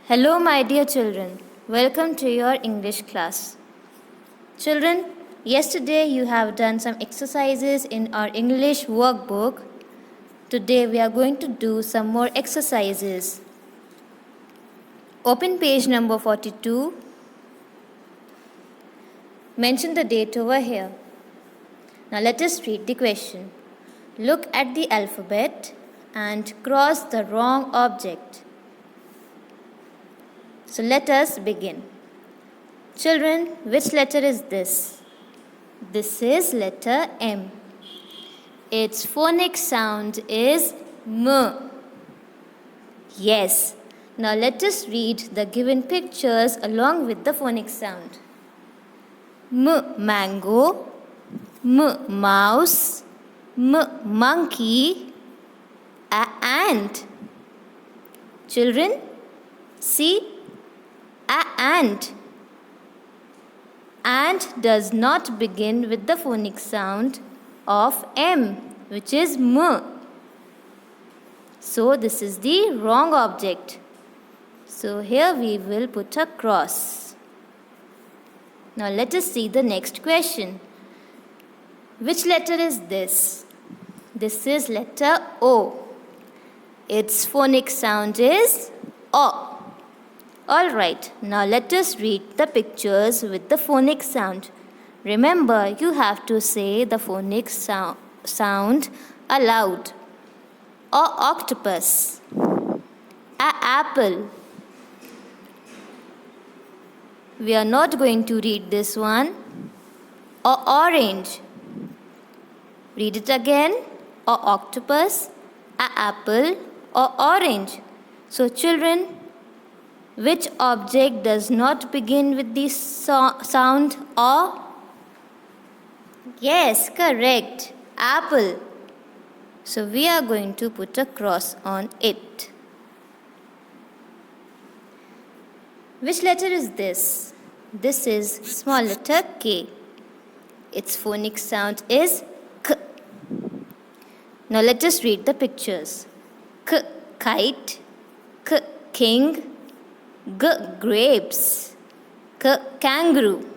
Hello, my dear children. Welcome to your English class. Children, yesterday you have done some exercises in our English workbook. Today we are going to do some more exercises. Open page number 42. Mention the date over here. Now let us read the question. Look at the alphabet and cross the wrong object. So let us begin. Children, which letter is this? This is letter M. Its phonic sound is M. Yes. Now let us read the given pictures along with the phonic sound. M mango, M mouse, M monkey, A ant. Children, see? A ant. Ant does not begin with the phonic sound of M, which is M. So this is the wrong object. So here we will put a cross. Now let us see the next question. Which letter is this? This is letter O. Its phonic sound is O. Alright, now let us read the pictures with the phonic sound. Remember, you have to say the phonic sound aloud. O octopus. A apple. We are not going to read this one. O orange. Read it again. O octopus. A apple. O orange. So children, which object does not begin with the sound O? Yes, correct. Apple. So we are going to put a cross on it. Which letter is this? This is small letter K. Its phonic sound is K. Now let us read the pictures. K kite, K king, G grapes, K kangaroo.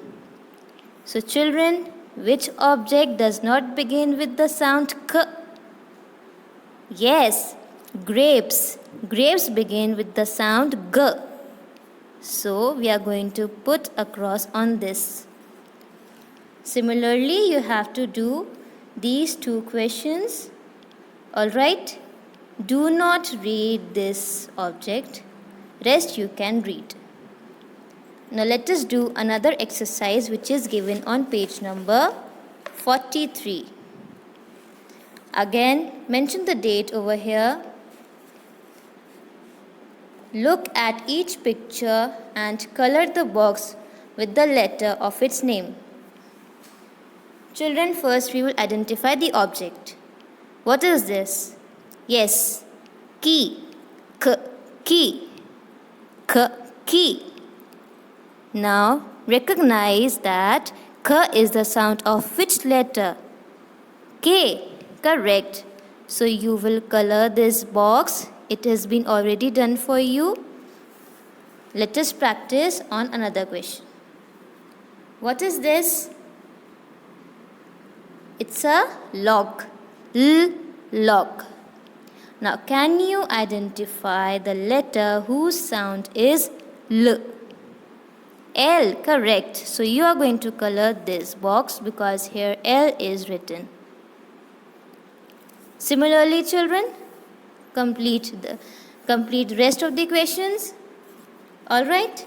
So children, which object does not begin with the sound K? Yes, grapes. Grapes begin with the sound G. So we are going to put a cross on this. Similarly, you have to do these two questions. Alright? Do not read this object. Rest you can read. Now let us do another exercise which is given on page number 43. Again, mention the date over here. Look at each picture and color the box with the letter of its name. Children, first we will identify the object. What is this? Yes, key. K key. K key. Now recognize that K is the sound of which letter? K. Correct. So you will color this box. It has been already done for you. Let us practice on another question. What is this? It's a log. Log. Now, can you identify the letter whose sound is L? L, correct. So, you are going to color this box because here L is written. Similarly, children, complete rest of the questions. Alright?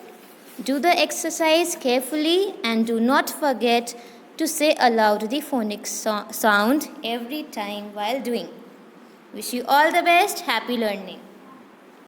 Do the exercise carefully and do not forget to say aloud the phonic sound every time while doing. Wish you all the best. Happy learning.